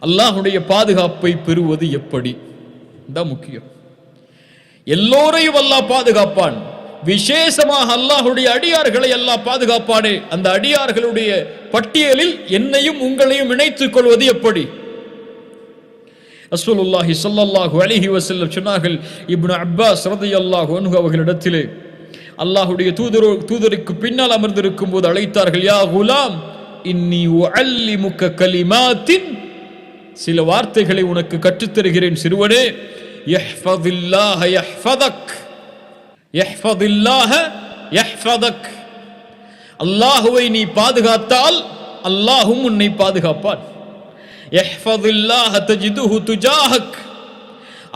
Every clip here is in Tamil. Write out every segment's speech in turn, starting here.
அல்லாஹ்வுடைய பாதுகாப்பை பெறுவது எப்படி தான் முக்கியம். எல்லோரையும் அல்லாஹ் பாதுகாப்பான், விசேஷமாக அல்லாஹ்வுடைய அடியார்களை அல்லாஹ் பாதுகாப்பானே, அந்த அடியார்களுடைய பட்டியலில் என்னையும் உங்களையும் இணைத்துக் கொள்வது எப்படி? ரசூலுல்லாஹி ஸல்லல்லாஹு அலைஹி வஸல்லம் சொன்னார்கள், இப்னு அப்பாஸ் ரலியல்லாஹு அன்ஹு அவர்களிடத்திலே அல்லாஹ்வுடைய தூதருக்கு பின்னால் அமர்ந்திருக்கும் போது அழைத்தார்கள், யா குலாம் இன்னி உஅல்லிமுக கலிமாத்தின், சில வார்த்தைகளை உனக்கு கற்றுத் தருகிறேன் சிறுவனே. யஹ்ஃபதில்லாஹ யஹ்ஃபதக், யஹ்ஃபதில்லாஹ யஹ்ஃபதக், அல்லாஹ்வை நீ பாதுகாத்தால் அல்லாஹ்வும் உன்னை பாதுகாப்பான். யஹ்ஃபதில்லாஹ தஜிதுஹு துஜாஹக்,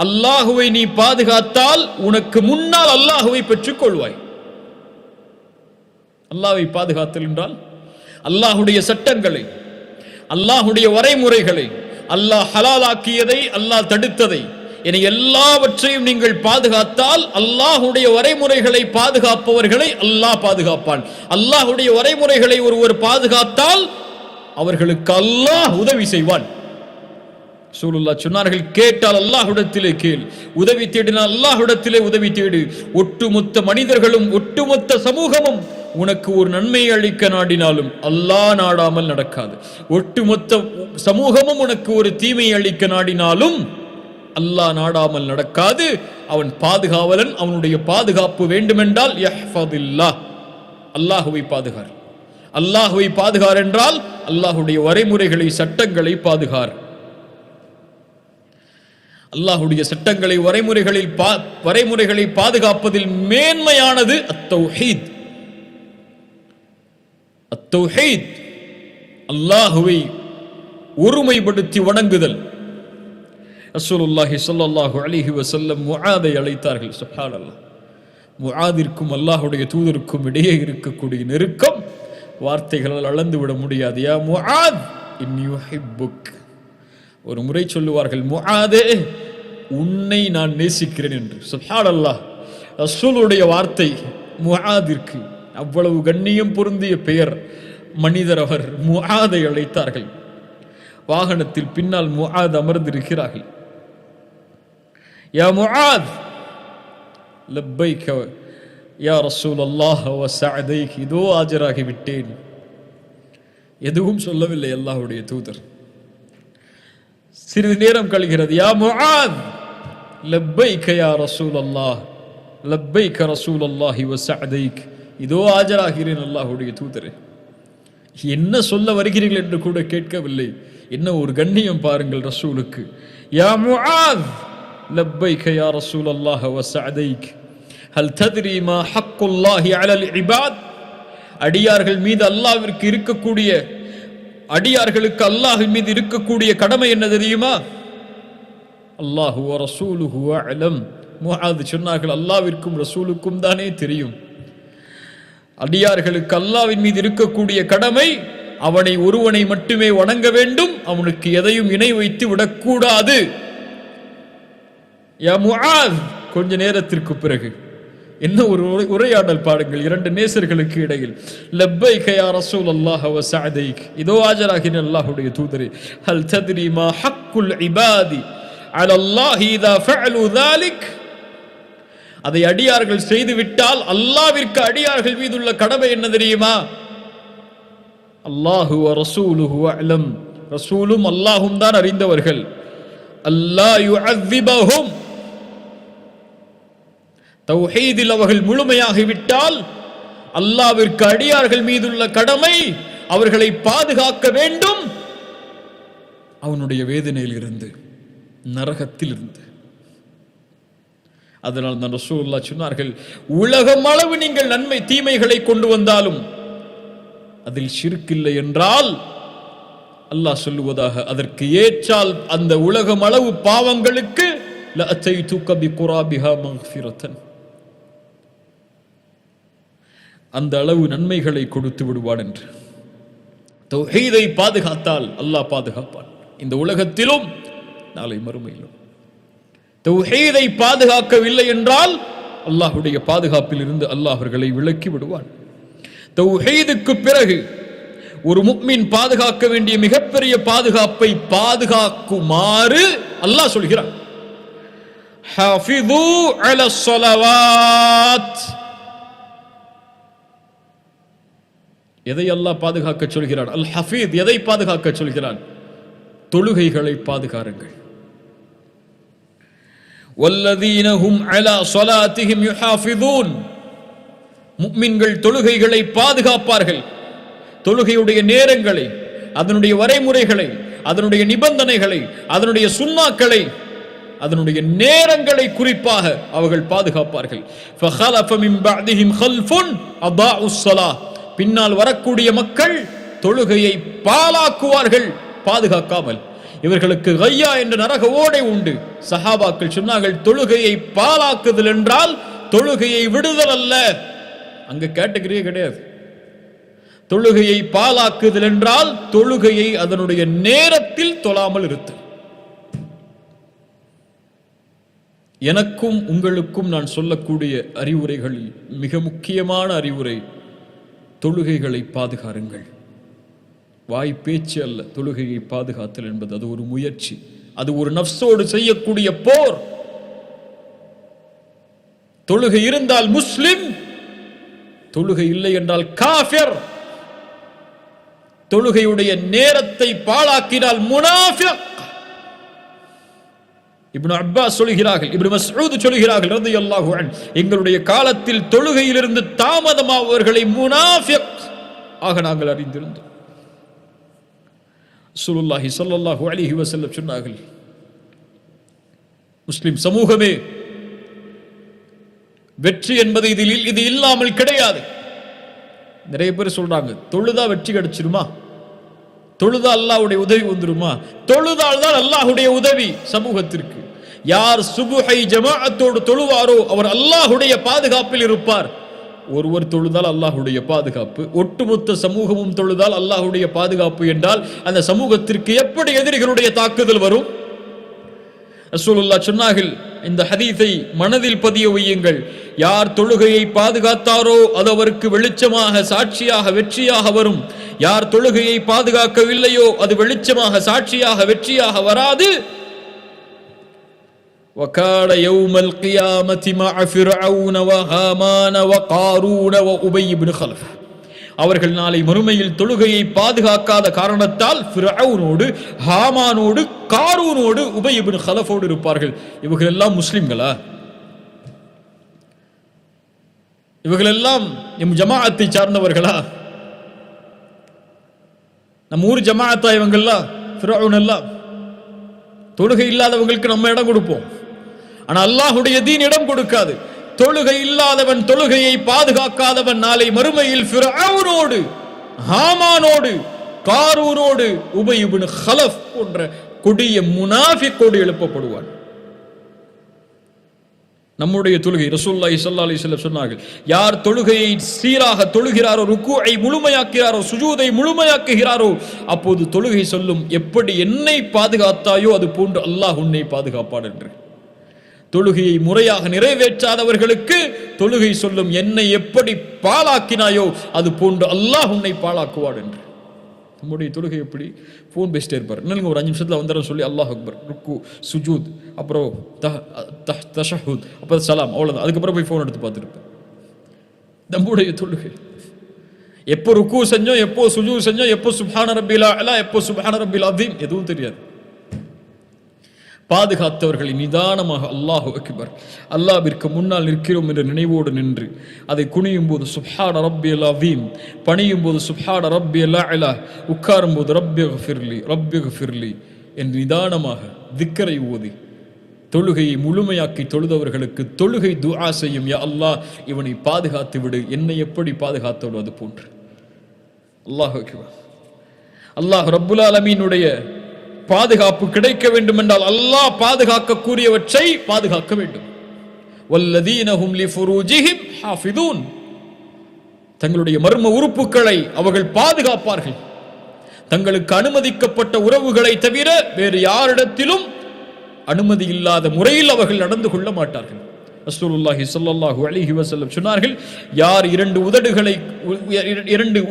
அல்லாஹ்வை நீ பாதுகாத்தால் உனக்கு முன்னால் அல்லாஹ்வை பெற்றுக் கொள்வாய். அல்லாஹ்வை பாதுகாத்தல் என்றால் அல்லாஹ்வுடைய சட்டங்களை, அல்லாஹ்வுடைய வரைமுறைகளை, அல்லாஹ் ஹலாலாக்கியதை, அல்லாஹ் தடுத்ததை என எல்லாவற்றையும் நீங்கள் பாதுகாத்தால் அல்லாஹ்வுடைய வரைமுறைகளை பாதுகாப்பவர்களை அல்லாஹ் பாதுகாப்பான். அல்லாஹ்வுடைய வரைமுறைகளை ஒருவர் பாதுகாத்தால் அவர்களுக்கு அல்லாஹ் உதவி செய்வான். ரசூலுல்லாஹ் சொன்னார்கள், கேட்டால் அல்லாஹ்விடத்திலே கேள், உதவி தேடினால் அல்லாஹ்விடத்திலே உதவி தேடு. ஒட்டுமொத்த மனிதர்களும் ஒட்டுமொத்த சமூகமும் உனக்கு ஒரு நன்மையை அளிக்க நாடினாலும் அல்லாஹ் நாடாமல் நடக்காது. ஒட்டுமொத்த சமூகமும் உனக்கு ஒரு தீமையை அளிக்க நாடினாலும் அல்லாஹ் நாடாமல் நடக்காது. அவன் பாதுகாவலன். அவனுடைய பாதுகாப்பு வேண்டுமென்றால் யஹ்ஃபதில்லாஹ், அல்லாஹ்வை பாதுகார். அல்லாஹ்வை பாதுகார் என்றால் அல்லாஹ்வுடைய வரைமுறைகளை, சட்டங்களை பாதுகார். அல்லாஹ்வுடைய சட்டங்களை, வரைமுறைகளை பாதுகாப்பதில் மேன்மையானது அத்தௌஹீத். அத்தௌஹீத், அல்லாஹ்வை ஒருமைப்படுத்தி வணங்குதல். ரசூலுல்லாஹி ஸல்லல்லாஹு அலைஹி வஸல்லம் முஆதை அழைத்தார்கள். சுப்ஹானல்லாஹ், முஆதிற்கும் அல்லாஹ்வுடைய தூதருக்கும் இடையே இருக்கக்கூடிய நெருக்கம் வார்த்தைகளால் அளந்துவிட முடியாது. யா முஆத் இன்னி உஹிப்புக், ஒரு முறை சொல்லுவார்கள், முஆதே உன்னை நான் நேசிக்கிறேன் என்று. சுப்ஹானல்லாஹ், ரசூலுடைய வார்த்தை முஆதிற்கு அவ்வளவு கண்ணியம் பொருந்திய பெயர். மனிதர் அவர் முஆதை அழைத்தார்கள். வாகனத்தில் பின்னால் முஆத் அமர்ந்திருக்கிறார்கள். யா முஆத், லப்பைக யா ரசூலல்லாஹ் வ சஅதைக், இதோ ஆஜராகி விட்டேன். எதுவும் சொல்லவில்லை அல்லாஹ்வுடைய தூதர். சிறிது நேரம் கழிகிறது. யா முஆத், லப்பைக யா ரசூலல்லாஹ், லப்பைக ரசூலல்லாஹி வ சஅதைக், இதோ ஆஜராகிறேன் அல்லாஹ்வுடைய தூதரே. என்ன சொல்ல வருகிறீர்கள் என்று கூட கேட்கவில்லை. என்ன ஒரு கண்ணியம் பாருங்கள் ரசூலுக்கு. யா முஆத், லப்பைக யா ரசூலல்லாஹ் வ சஅதைக், ஹல் தத்ரி மா ஹக்குல்லாஹி அலல் இபாத், அடியார்கள் மீது அல்லாஹ்விற்கு இருக்கக்கூடிய, அடியார்களுக்கு அல்லாஹ்வின் மீது இருக்கக்கூடிய கடமை என்ன தெரியுமா? அல்லாஹு வ ரசூலுஹு அலம். முஆத் சொன்னார்கள், அல்லாஹ்விற்கும் ரசூலுக்கும் தானே தெரியும். அடியார்களுக்கு அல்லாஹ்வின் மீது இருக்கக்கூடிய கடமை அவனை ஒருவனை மட்டுமே வணங்க வேண்டும், அவனுக்கு எதையும் இணை வைத்து விடக்கூடாது. யா முஆத், கொஞ்ச நேரத்திற்கு பிறகு என்ன ஒரு உரையாடல் பாருங்கள் இரண்டு நேசர்களுக்கு இடையில். லப்பைக யா ரசூலல்லாஹ் வ சஅதைக், இதோ ஆஜராகிறேன் அல்லாஹ்வுடைய தூதரே. ஹல் தத்ரி மா ஹக்குல் இபாதி அலல்லாஹி இதா ஃபஅலு ذلك, அதை அடியார்கள் செய்து விட்டால் அல்லாஹ்விற்கு அடியார்கள் மீதுள்ள கடமை என்ன தெரியுமா? அல்லாஹு வ ரசூலுஹு அலம், ரசூலும் அல்லாஹும் தான் அறிந்தவர்கள். அல்லாஹ் யுஅذிபஹும், தௌஹீதில் அவர்கள் முழுமையாகிவிட்டால் அல்லாஹ்விற்கு அடியார்கள் மீதுள்ள கடமை அவர்களை பாதுகாக்க வேண்டும் அவனுடைய வேதனையில் இருந்து, நரகத்தில் இருந்து. அதனால் தான் ரசூலுல்லாஹ் சொன்னார்கள், உலகம் அளவு நீங்கள் நன்மை தீமைகளை கொண்டு வந்தாலும் அதில் ஷிர்க் இல்லை என்றால் அல்லாஹ் சொல்லுவதாக, அதற்கு ஏற்றால் அந்த உலகம் அளவு பாவங்களுக்கு லஅதைதுக பிகுராபிஹா மக்ஃபிரத்தன், அந்த அளவு நன்மைகளை கொடுத்து விடுவான் என்று. தௌஹீதை பாதுகாத்தால் அல்லாஹ் பாதுகாப்பான், இந்த உலகத்திலும் நாளை மறுமையிலும். தௌஹீதை பாதுகாக்கவில்லை என்றால் அல்லாஹ்வுடைய பாதுகாப்பில் இருந்து அல்லாஹ் அவர்களை விலக்கி விடுவான். தௌஹீதுக்கு பிறகு ஒரு முஃமின் பாதுகாக்க வேண்டிய மிகப்பெரிய பாதுகாப்பை பாதுகாக்குமாறு அல்லாஹ் சொல்கிறான். ஹாஃபிது அலஸ் ஸலவாத். எதை அல்லாஹ் பாதுகாக்க சொல்கிறான்? அல் ஹஃபீத் எதை பாதுகாக்க சொல்கிறான்? தொழுகைகளை பாதுகாருங்கள். வல்லதீன ஹும் அலா ஸலாத்திஹிம் யுஹாஃபிதூன். முஃமின்கள் தொழுகைகளை பாதுகாப்பார்கள். தொழுகையுடைய நேரங்களை, அதனுடைய வரைமுறைகளை, அதனுடைய நிபந்தனைகளை, அதனுடைய சுன்னாக்களை, அதனுடைய நேரங்களை குறிப்பாக அவர்கள் பாதுகாப்பார்கள். ஃபஹலஃப மின் பஅதிஹிம் கல்ஃபுன் அதாஉஸ் ஸலாஹ். பின்னால் வரக்கூடிய மக்கள் தொழுகையை பாழாக்குவார்கள் பாதுகாக்காமல். இவர்களுக்கு கையா என்ற நரக ஓடை உண்டு. சஹாபாக்கள் சொன்னார்கள், தொழுகையை பாழாக்குதல் என்றால் தொழுகையை விடுதல் அல்ல. அங்க கேட்டகரியே கிடையாது. தொழுகையை பாழாக்குதல் என்றால் தொழுகையை அதனுடைய நேரத்தில் தொழாமல் இருத்தல். எனக்கும் உங்களுக்கும் நான் சொல்லக்கூடிய அறிவுரைகளில் மிக முக்கியமான அறிவுரை, தொழுகைகளை பாதுகாருங்கள். வாய் பேச்சு அல்ல. தொழுகையை பாதுகாத்தல் என்பது அது ஒரு முயற்சி, அது ஒரு நஃப்ஸோடு செய்யக்கூடிய போர். தொழுகை இருந்தால் முஸ்லிம், தொழுகை இல்லை என்றால் காஃபிர். தொழுகையுடைய நேரத்தை பாழாக்கினால் முனாஃபிக். இப்னு அப்பாஸ் சொல்கிறார்கள், இப்னு மஸ்ஊத் சொல்கிறார்கள் ரலியல்லாஹு அன்ஹு, எங்களுடைய காலத்தில் தொழுகையிலிருந்து தாமதமானவர்களை முனாஃபிக் ஆக நாங்கள் அறிந்திருந்தோம். ரசூலுல்லாஹி ஸல்லல்லாஹு அலைஹி வஸல்லம் சொன்னார்கள், முஸ்லிம் சமூகமே, வெற்றி என்பது இது இல்லாமல் கிடையாது. நிறைய பேர் சொல்றாங்க, தொழுதா வெற்றி கிடைச்சிருமா, தொழுதா அல்லாஹ்வுடைய உதவி வந்துருமா? தொழுதால் தான் அல்லாஹ்வுடைய உதவி சமூகத்திற்கு. யார் சுபுஹை ஜமாஅத்தோடு தொழுவாரோ அவர் அல்லாஹ்வுடைய பாதுகாப்பில் இருப்பார். ஒருவர் தொழுதால் அல்லாஹ்வுடைய பாதுகாப்பு, ஒட்டுமொத்த சமூகமும் தொழுதால் அல்லாஹ்வுடைய பாதுகாப்பு என்றால் அந்த சமூகத்திற்கு எப்படி எதிரிகளுடைய தாக்குதல் வரும்? ரசூலுல்லாஹ் சொன்னார்கள், இந்த ஹதீஸை மனதில் பதிய வையுங்கள். யார் தொழுகையை பாதுகாத்தாரோ அது அவருக்கு வெளிச்சமாக, சாட்சியாக, வெற்றியாக வரும். யார் தொழுகையை பாதுகாக்கவில்லையோ அது வெளிச்சமாக, சாட்சியாக, வெற்றியாக வராது. وَكَانَ يَوْمَ الْقِيَامَةِ مَعَ فِرْعَوْنَ وَهَامَانَ وَقَارُونَ وَأُبَيِّ بْنُ خَلَف். அவர்கள் நாளை மறுமையில் தொழுகையை பாதுகாக்காத காரணத்தால் ஃபிரௌனோடு, ஹாமானோடு, காரூனோடு, உபய் இப்னு கலஃபோடு இருப்பார்கள். இவர்கள் எல்லாம் முஸ்லிம்களா? இவர்கள் எல்லாம் நம் ஜமாஅத்தை சார்ந்தவர்களா? நம்ம ஊர் ஜமாஅத்தா இவங்கெல்லாம்? ஃபிரௌன் எல்லாம் தொழுகை இல்லாதவங்களுக்கு நம்ம இடம் கொடுப்போம். ஆனா அல்லாஹ்வுடைய தீன் இடம் கொடுக்காது. தொழுகை இல்லாதவன், தொழுகையை பாதுகாக்காதவன் நாளை மறுமையில் ஃபிரௌனோடு, ஹாமானோடு, காரூனோடு, உபய் இப்னு கலஃப் போன்ற கொடிய முனாஃபிக்கோடு எழுப்பப்படுவான். நம்முடைய தொழுகை, ரசூலுல்லாஹி ஸல்லல்லாஹு அலைஹி வஸல்லம் சொன்னார்கள், யார் தொழுகையை சீராக தொழுகிறாரோ, ருக்கூஐ முழுமையாக்குகிறாரோ, சுஜூதை முழுமையாக்குகிறாரோ, அப்போது தொழுகை சொல்லும், எப்படி என்னை பாதுகாத்தாயோ அது போன்று அல்லாஹ் உன்னை பாதுகாப்பான் என்று. தொழுகையை முறையாக நிறைவேற்றாதவர்களுக்கு தொழுகை சொல்லும், என்னை எப்படி பாழாக்கினாயோ அது போன்று அல்லாஹ் உன்னை பாழாக்குவான் என்று. நம்முடைய தொழுகை எப்படி? ஃபோன் பேசிட்டே இருப்பார். என்னங்க ஒரு 5 நிமிஷத்தில் வந்துடும் சொல்லி அல்லாஹ் அக்பர், ருக்கு, சுஜூத், அப்புறம் தஷஹுத், அப்புறம் சலாம், அவ்வளோதான். அதுக்கப்புறம் போய் ஃபோன் எடுத்து பார்த்துருப்பேன். நம்முடைய தொழுகை எப்போ ருக்கு செஞ்சோம், எப்போ சுஜூத் செஞ்சோம், எப்போ சுப்ஹான ரப்பில் அலா, எப்போ சுப்ஹான ரப்பில் அதீம், எதுவும் தெரியாது. பாதுகாத்தவர்களை நிதானமாக அல்லாஹு அக்பர், அல்லாஹ்விற்கு முன்னால் நிற்கிறோம் என்ற நினைவோடு நின்று அதை குனியும் போது சுப்ஹான ரப்பில் அதீம், பணியும் போது சுப்ஹான ரப்பில் அலா, உட்காரும் போது ரப்பிக்ஃபிர்லி என்று நிதானமாக திக்கரை ஓதி தொழுகையை முழுமையாக்கி தொழுதவர்களுக்கு தொழுகை துஆ செய்யும், யா அல்லாஹ் இவனை பாதுகாத்து விடு, என்னை எப்படி பாதுகாத்தோடு அது போன்று. அல்லாஹு அக்பர். அல்லாஹ் ரப்புல் ஆலமீனுடைய பாதுகாப்பு கிடைக்க வேண்டும் என்றால் அல்லாஹ் பாதுகாக்கக்கூடியவற்றை பாதுகாக்க வேண்டும். வல்லதீன ஹும் லிஃபுரூஜிஹிம் ஹாஃபிதூன். தங்களுடைய மர்ம உறுப்புகளை அவர்கள் பாதுகாப்பார்கள். தங்களுக்கு அனுமதிக்கப்பட்ட உறவுகளை தவிர வேறு யாரிடத்திலும் அனுமதி இல்லாத முறையில் அவர்கள் நடந்து கொள்ள மாட்டார்கள். ரசூலுல்லாஹி ஸல்லல்லாஹு அலைஹி வஸல்லம் சொன்னார்கள், யார் இரண்டு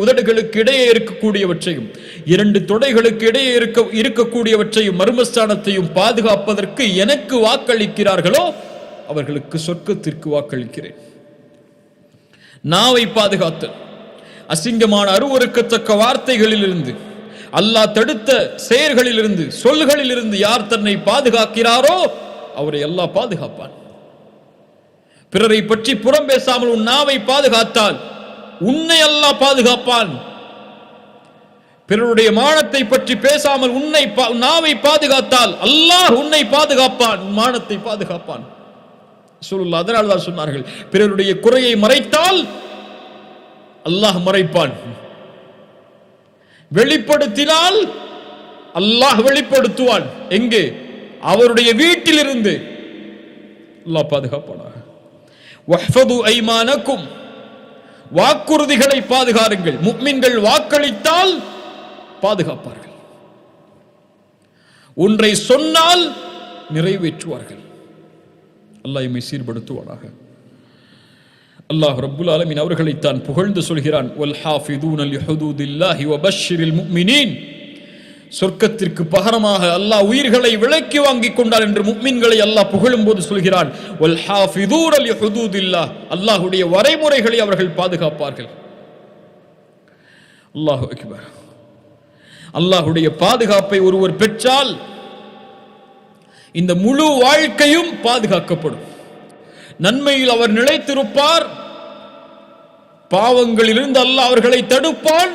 உதடுகளுக்கு இடையே இருக்கக்கூடியவற்றையும் இரண்டு தொடைகளுக்கு இடையே இருக்கக்கூடியவற்றையும் மர்மஸ்தானத்தையும் பாதுகாப்பதற்கு எனக்கு வாக்களிக்கிறார்களோ அவர்களுக்கு சொர்க்கத்திற்கு வாக்களிக்கிறேன். நாவை பாதுகாத்தல், அசிங்கமான அருவருக்கத்தக்க வார்த்தைகளிலிருந்து, அல்லாஹ் தடுத்த செயல்களிலிருந்து, சொல்களிலிருந்து யார் தன்னை பாதுகாக்கிறாரோ அவரை அல்லாஹ் பாதுகாப்பான். பிறரை பற்றி புறம் பேசாமல் உன் நாவை பாதுகாத்தால் உன்னை அல்லாஹ் பாதுகாப்பான். பிறருடைய மானத்தை பற்றி பேசாமல் நாவை பாதுகாத்தால் அல்லாஹ் உன்னை பாதுகாப்பான், மானத்தை பாதுகாப்பான். ரசூலுல்லாஹ் அதனால் தான் சொன்னார்கள், பிறருடைய குறையை மறைத்தால் அல்லாஹ் மறைப்பான், வெளிப்படுத்தினால் அல்லாஹ் வெளிப்படுத்துவான். எங்கே? அவருடைய வீட்டிலிருந்து. அல்லாஹ் பாதுகாப்பானாக. வஹ்ஃபது ஐமானக்கும், வாக்குறுதிகளை பாதுகாருங்கள். முஃமின்கள் வாக்களித்தால் பாதுகாப்பார்கள், ஒன்றை சொன்னால் நிறைவேற்றுவார்கள். அல்லாஹ் எம்மை சீர்படுத்துவானாக. அல்லாஹ் ரப்புல் ஆலமீன் அவர்களை தான் புகழ்ந்து சொல்கிறான், வல் ஹாஃபிதூன லிஹுதூதில்லாஹி வபஷ்ஷிரில் முஃமினீன். சொர்க்கத்திற்கு பகரமாக அல்லாஹ் உயிர்களை விலைக்கு வாங்கி கொண்டார் என்று முஃமின்களை அல்லாஹ் புகழும் போது சொல்கிறான், வல் ஹாஃபிதூன லிஹுதூதில்லாஹ், அல்லாஹ்வுடைய வரைமுறைகளை அவர்கள் பாதுகாப்பார்கள். அல்லாஹு அக்பர். அல்லாஹ்வுடைய பாதுகாப்பை ஒருவர் பெற்றால் இந்த முழு வாழ்க்கையும் பாதுகாக்கப்படும். நன்மையில் அவர் நிலைத்திருப்பார், பாவங்களிலிருந்து அல்லாஹ் அவர்களை தடுப்பான்.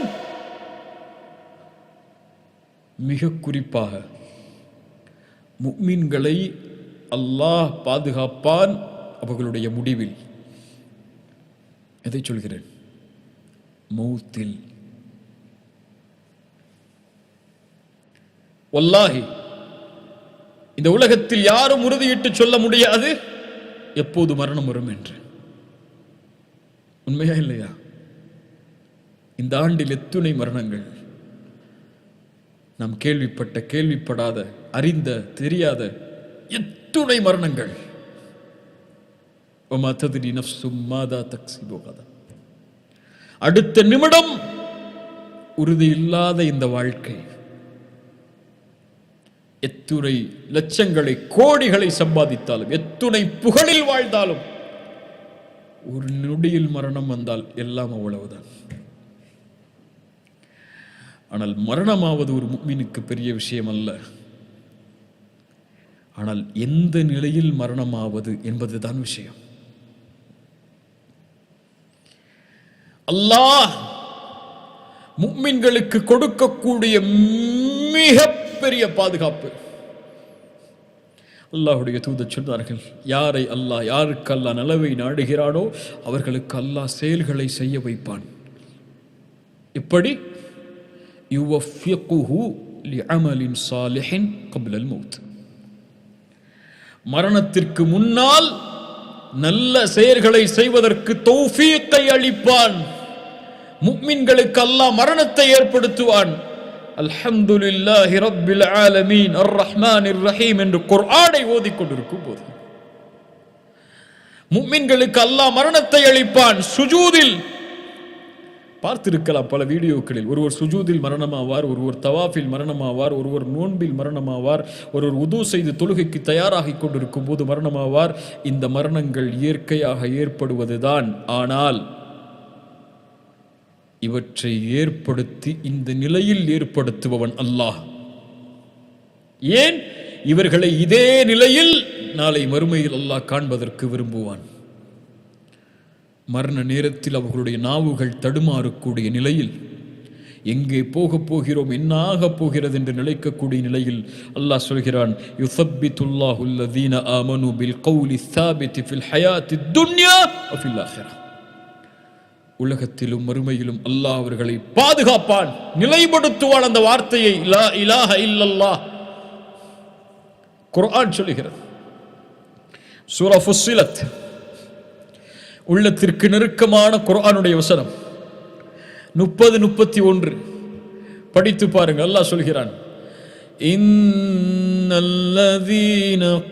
மிக குறிப்பாக முஃமின்களை அல்லாஹ் பாதுகாப்பான் அவர்களுடைய முடிவில். எதை சொல்கிறேன்? மௌத்தில். வல்லாஹி இந்த உலகத்தில் யாரும் உறுதியிட்டு சொல்ல முடியாது எப்போது மரணம் வரும் என்று. உண்மையா இல்லையா? இந்த ஆண்டில் எத்துணை மரணங்கள், நாம் கேள்விப்பட்ட, கேள்விப்படாத, அறிந்த, தெரியாத எத்துணை மரணங்கள். அடுத்த நிமிடம் உறுதி இல்லாத இந்த வாழ்க்கை. எத்துணை லட்சங்களை, கோடிகளை சம்பாதித்தாலும், எத்துணை புகழில் வாழ்ந்தாலும் ஒரு நொடியில் மரணம் வந்தால் எல்லாம் அவ்வளவுதான். ஆனால் மரணமாவது ஒரு முஃமினுக்கு பெரிய விஷயம் அல்ல. ஆனால் எந்த நிலையில் மரணமாவது என்பதுதான் விஷயம். அல்லாஹ் முஃமின்களுக்கு கொடுக்கக்கூடிய மிக பெரிய பாதுகாப்பு. அல்லாஹ்வுடைய தூதர் சொன்னார்கள், யாரை அல்லாஹ், யாருக்கு அல்லாஹ் நலவை நாடுகிறானோ அவர்களுக்கு அல்லாஹ் செயல்களை செய்ய வைப்பான். இப்படி யுவஃபிகுஹு லிஅமலின் சாலிஹின் கப்லல் மௌத். மரணத்திற்கு முன்னால் நல்ல செயல்களை செய்வதற்கு தௌஃபீக்கை அளிப்பான். முஃமின்களுக்கு அல்லாஹ் மரணத்தை ஏற்படுத்துவான். அல்ஹம்துலில்லாஹி ரப்பில் ஆலமீன் அர் ரஹ்மானிர் ரஹீம் என்று குர்ஆனை ஓதிக்கொண்டிருக்கும் போது முஃமின்களுக்கு அல்லாஹ் மரணத்தை அளிப்பான். சுஜூதில் பார்த்திருக்கலாம் பல வீடியோக்களில். ஒருவர் சுஜூதில் மரணமாவார், ஒருவர் தவாஃபில் மரணமாவார், ஒருவர் நோன்பில் மரணமாவார், ஒருவர் உது செய்து தொழுகைக்கு தயாராகி கொண்டிருக்கும் போது மரணமாவார். இந்த மரணங்கள் இயற்கையாக ஏற்படுவதுதான். ஆனால் இவற்றை ஏற்படுத்தி இந்த நிலையில் ஏற்படுத்துபவன் அல்லாஹ். ஏன்? இவர்களை இதே நிலையில் நாளை மறுமையில் அல்லாஹ் காண்பதற்கு விரும்புவான். மரண நேரத்தில் அவர்களுடைய நாவுகள் தடுமாறக்கூடிய நிலையில், எங்கே போகப் போகிறோம், என்ன ஆகப் போகிறது என்று நிலைக்கக்கூடிய நிலையில் அல்லாஹ் சொல்கிறான், யுஸப்பித்துல்லாஹு அல்லதீன ஆமனு பில் கௌலி ஸாபித் ஃபில் ஹயாத்தித் துன்யா வ ஃபில் ஆখিরাহ. உலகத்திலும் மறுமையிலும் அல்லாஹ் அவர்களை பாதுகாப்பான், நிலைப்படுத்துவான். அந்த வார்த்தையை லா இலாஹ இல்லல்லாஹ் குர்ஆன் சொல்கிறது. சூரா ஃபுஸ்ஸிலத், உள்ளத்திற்கு நெருக்கமான குர்ஆனுடைய வசனம் 30-31 படித்து பாருங்க. அல்லாஹ் சொல்கிறான், இன்னல்லதீன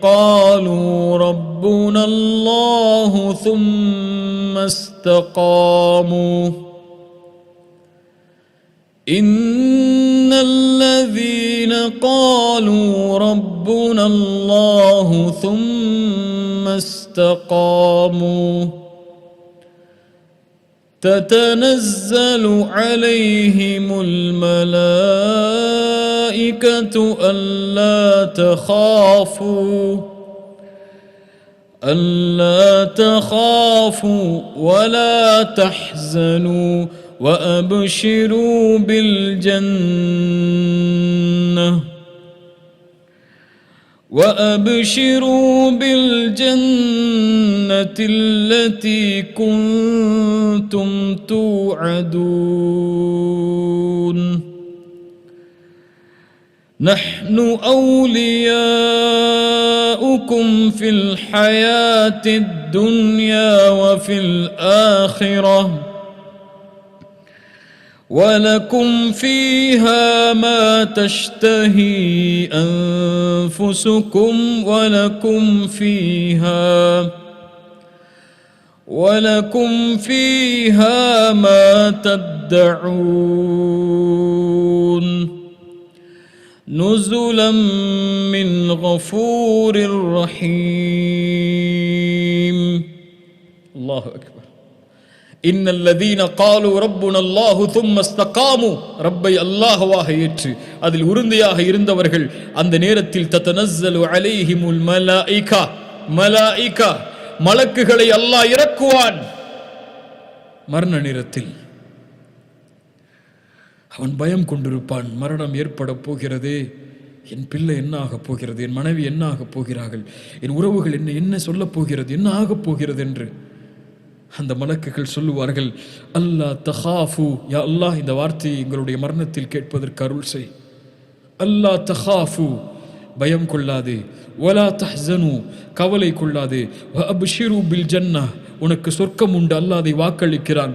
காலூ ரப் ربنا الله ثم استقاموا إن الذين قالوا ربنا الله ثم استقاموا تتنزل عليهم الملائكة ألا تخافوا ولا تحزنوا وأبشروا بالجنة التي كنتم توعدون نحن أولياؤكم في الحياة الدنيا وفي الآخرة ولكم فيها ما تشتهي أنفسكم ولكم فيها ما تدعون نزلا من غفور رحيم. الله أكبر. إن الذين قالوا ربنا الله ثم استقاموا ربي அல்லாஹ்வாக ஏற்று அதில் உறுதியாக இருந்தவர்கள் அந்த நேரத்தில் தத்தனஸ்ஸலு அலைஹிமுல் மலாயிகா மலக்குகளை அல்லாஹ் இறக்குவான். மரண நேரத்தில் அவன் பயம் கொண்டிருப்பான். மரணம் ஏற்பட போகிறது, என் பிள்ளை என்ன ஆகப் போகிறது, என் மனைவி என்ன ஆகப் போகிறார்கள், என் உறவுகள் என்ன சொல்லப் போகிறது, என்ன ஆகப் போகிறது என்று அந்த மலக்குகள் சொல்லுவார்கள். அல்லாஹ் தஹாஃபு, யா அல்லாஹ் இந்த வார்த்தையை எங்களுடைய மரணத்தில் கேட்பதற்கு அருள் செய். அல்லாஹ் தஹாஃபு, பயம் கொள்ளாதே, வலா தஹ்ஸனு, கவலை கொள்ளாதே, வ அப்ஷிரு பில் ஜன்னah, உனக்கு சொர்க்கம் உண்டு, அல்லாஹ் அதை வாக்களிக்கிறான்.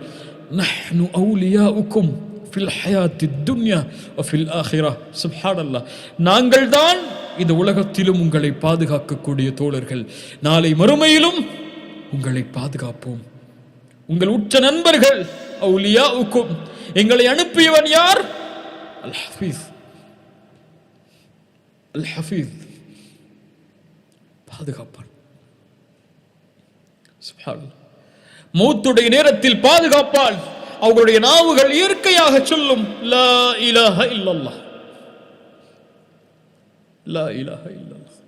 நஹ்னு அவுலியாஉக்கும் ஃபில் ஹயாத்தித் துன்யா வ ஃபில் ஆখিরাহ. சுப்ஹானல்லாஹ், நாங்கள் தான் இந்த உலகத்திலும் உங்களை பாதுகாக்கக்கூடிய தோழர்கள், நாளை மறுமையிலும் உங்களை பாதுகாப்போம். உங்கள் உற்ற நண்பர்கள் அவுலியாஉக்கும், எங்களை அனுப்பியவன் யார்? அல் ஹஃபீஸ். அல் ஹஃபீஸ் பாதுகாப்பான். சுப்ஹானல்லாஹ், மௌத்துடைய நேரத்தில் பாதுகாப்பான். அவர்களுடைய நாவுகள் இயற்கையாக சொல்லும் லா இலாஹ இல்லல்லாஹ், லா இலாஹ இல்லல்லாஹ்.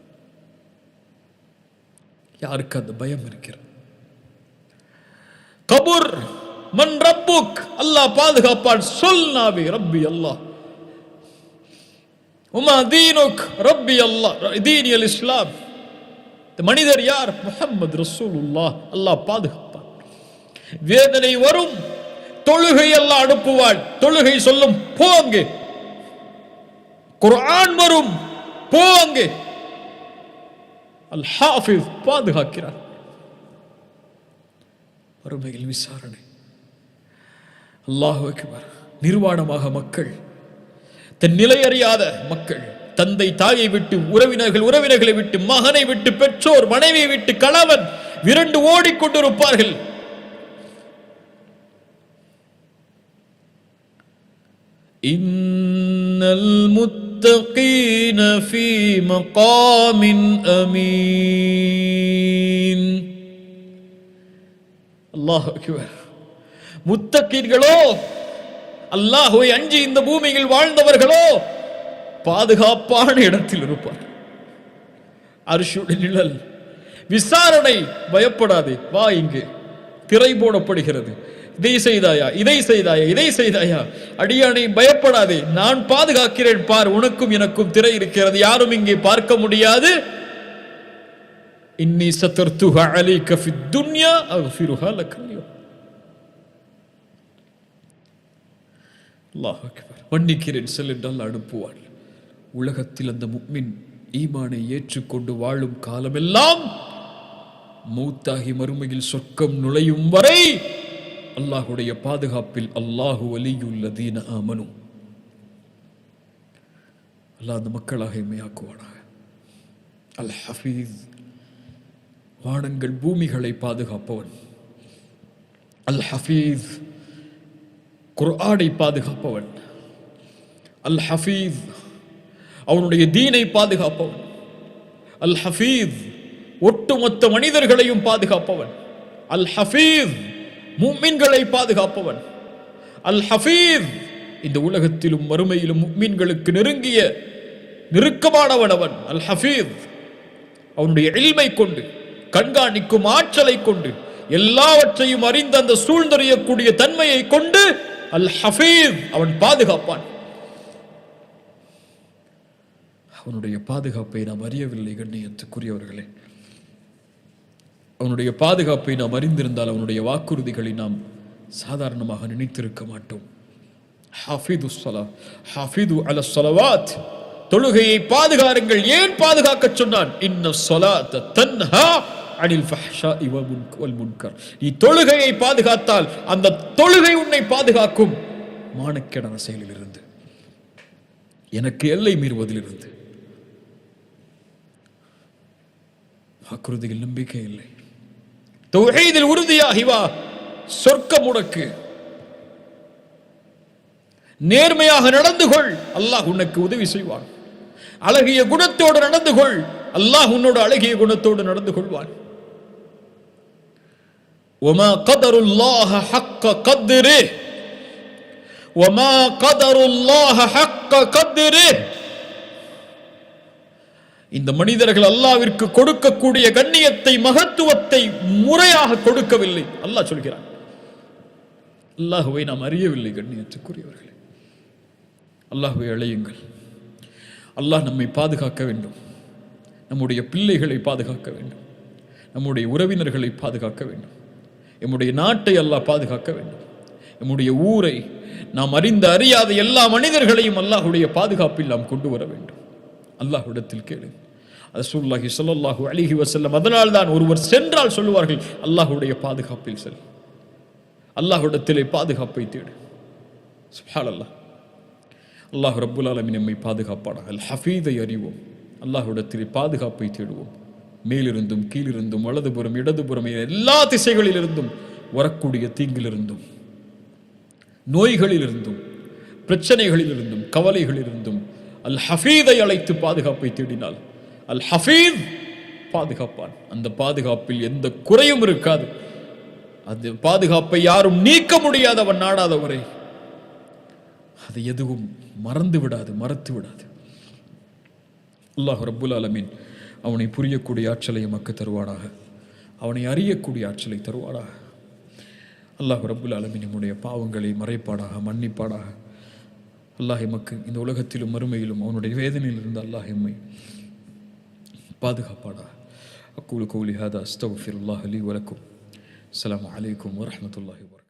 யாருக்கு அந்த பயம் இருக்கிறது? கபூர் மன் ரப்புக், அல்லாஹ் பாதுகாப்பான். சொல் நாவே ரப்பி அல்லாஹ், உமா தீனுக் ரப்பி அல்லாஹ், தீனியல் இஸ்லாம். மனிதர் யார்? முஹம்மது ரசூலுல்லாஹ். அல்லாஹ் பாதுகாப்பான். வேதனை வரும், தொழுகை அல்லாஹ் அனுப்புவான். தொழுகை சொல்லும் போங்க. குர்ஆன் வரும், போங்க. அல் ஹாஃபிஸ் பாதுகாக்கிறார். மறுமையில் விசாரணை. அல்லாஹு அக்பர். நிர்வாணமாக மக்கள், தன் நிலை அறியாத மக்கள், தந்தை தாயை விட்டு, உறவினர்களை விட்டு, மகனை விட்டு, பெற்றோர் மனைவியை விட்டு, கணவன் விரண்டு ஓடிக்கொண்டிருப்பார்கள். இன்னல் முத்தகீன ஃபீ மகாமின் அமீன். அல்லாஹு அக்பர். முத்தகீன்களோ, அல்லாஹ்வை அஞ்சி இந்த பூமியில் வாழ்ந்தவர்களோ பாதுகாப்பான இடத்தில் இருப்பார். அர்ஷுடைய நிழல். விசாரணை, பயப்படாதே, வா இங்கு. திரை போடப்படுகிறது. இதை செய்தாயா, இதை செய்தாயா, இதை செய்தாயா, அடியானை பயப்படாதே, நான் பாதுகாக்கிறேன் பார், உனக்கும் எனக்கும் திரை இருக்கிறது, யாரும் இங்கே பார்க்க முடியாது. இன்னி சதர்துஹா அலைக ஃபித் துன்யா அக்ஃபிருஹா லக அல்-யௌம். அல்லாஹ் அக்பர். மன்னிக்கிறேன் செல் என்று அல்லாஹ் அனுப்புவான். உலகத்தில் அந்த முஃமின் ஈமானை ஏற்றுக்கொண்டு வாழும் காலமெல்லாம் மௌத்தாகி மறுமையில் சொர்க்கம் நுழையும் வரை அல்லாஹுடைய பாதுகாப்பில். அல்லாஹு வலியுல்லதீன ஆமனு. அல்லாஹ் அந்த மக்களாக எம்மையாக்குவானாக. அல் ஹஃபீஸ், வானங்கள் பூமிகளை பாதுகாப்பவன். அல் ஹஃபீஸ் குர்ஆனை பாதுகாப்பவன். அல் ஹஃபீஸ் அவனுடைய தீனை பாதுகாப்பவன். அல் ஹஃபீஸ் ஒட்டுமொத்த மனிதர்களையும் பாதுகாப்பவன். அல் ஹஃபீஸ் முஃமின்களை பாதுகாப்பவன். அல் ஹஃபீஸ் இந்த உலகத்திலும் மறுமையிலும் முஃமின்களுக்கு நெருக்கமானவன் அவன். அல் ஹஃபீஸ் அவனுடைய இல்மை கொண்டு, கண்காணிக்கும் ஆற்றலை கொண்டு, எல்லாவற்றையும் அறிந்த அந்த சூழ்ந்தறியக்கூடிய தன்மையை கொண்டு அல் ஹஃபீஸ் அவன் பாதுகாப்பான். அவனுடைய பாதுகாப்பை நாம் அறியவில்லை கண்ணியத்துக்குரியவர்களே. அவனுடைய பாதுகாப்பை நாம் அறிந்திருந்தால் அவனுடைய வாக்குறுதிகளை நாம் சாதாரணமாக நினைத்திருக்க மாட்டோம். ஹாஃபிது அல ஸலவாத், தொழுகையை பாதுகாருங்கள். ஏன் பாதுகாக்க சொன்னான்? இன்ன ஸலாத்த தன்ஹா அனில் ஃபஹ்ஷாஇ வல் முன்கர். நீ தொழுகையை பாதுகாத்தால் அந்த தொழுகை உன்னை பாதுகாக்கும் மானக்கேடான செயலிலிருந்து, எனக்கு எல்லை மீறுவதிலிருந்து. வாக்குறுதியில் நம்பிக்கை இல்லை. தௌஹீதில் உறுதியாகி வா, சொர்க்கம் உனக்கு. நேர்மையாக நடந்து கொள், அல்லாஹ் உனக்கு உதவி செய்வான். அழகிய குணத்தோடு நடந்து கொள், அல்லாஹ் உன்னோடு அழகிய குணத்தோடு நடந்து கொள்வான். وما قدر الله حق قدره وما قدر الله حق قدره. இந்த மனிதர்கள் அல்லாஹ்விற்கு கொடுக்கக்கூடிய கண்ணியத்தை, மகத்துவத்தை முறையாக கொடுக்கவில்லை. அல்லாஹ் சொல்கிறான். அல்லாஹ்வை நாம் அறியவில்லை கண்ணியத்துக்குரியவர்களே. அல்லாஹ்வை அழையுங்கள். அல்லாஹ் நம்மை பாதுகாக்க வேண்டும். நம்முடைய பிள்ளைகளை பாதுகாக்க வேண்டும். நம்முடைய உறவினர்களை பாதுகாக்க வேண்டும். நம்முடைய நாட்டை அல்லாஹ் பாதுகாக்க வேண்டும். நம்முடைய ஊரை, நாம் அறிந்த அறியாத எல்லா மனிதர்களையும் அல்லாஹ்வுடைய பாதுகாப்பில் நாம் கொண்டு வர வேண்டும். அல்லாஹ்விடத்தில் கேளு. ரசூலுல்லாஹி ஸல்லல்லாஹு அலைஹி வஸல்லம் அதனால் தான் ஒருவர் சென்றால் சொல்லுவார்கள், அல்லாஹ்வுடைய பாதுகாப்பில் செல், அல்லாஹ்விடத்திலே பாதுகாப்பை தேடு. சுப்ஹானல்லாஹ். அல்லாஹ் ரப்புல் ஆலமீன் நம்மை பாதுகாப்பானாக. அல் ஹஃபீதை அறிவோம், அல்லாஹ்விடத்திலே பாதுகாப்பை தேடுவோம். மேலிருந்தும் கீழிருந்தும் வலதுபுறம் இடதுபுறம் எல்லா திசைகளிலிருந்தும் வரக்கூடிய தீங்கிலிருந்தும், நோய்களிலிருந்தும், பிரச்சனைகளிலிருந்தும், கவலைகளிலிருந்தும் அல் ஹஃபீதை அழைத்து பாதுகாப்பை தேடினால் அல் ஹஃபீஸ் பாதுகாப்பான். அந்த பாதுகாப்பில் எந்த குறையும் இருக்காது. அந்த பாதுகாப்பை யாரும் நீக்க முடியாத அவன் நாடாதவரை அது எதுவும் மறந்து விடாது, மறத்து விடாது. அல்லாஹ் ரப்புல் ஆலமீன் அவனை புரியக்கூடிய ஆற்றலை எமக்கு தருவானாக. அவனை அறியக்கூடிய ஆற்றலை தருவானாக. அல்லாஹ் ரப்புல் ஆலமீன் நம்முடைய பாவங்களை மறைப்பானாக, மன்னிப்பானாக. அல்லாஹ் எமக்கு இந்த உலகத்திலும் மறுமையிலும் அவனுடைய வேதனையிலிருந்து அல்லாஹ் எம்மை பாதுகாப்பானாக. அக்கூலு கௌலி ஹாதா அஸ்தக்ஃபிருல்லாஹ் லீ வலக்கும். அஸ்ஸலாமு அலைக்கும் வரஹ்மத்துல்லாஹி வபரகாத்துஹு.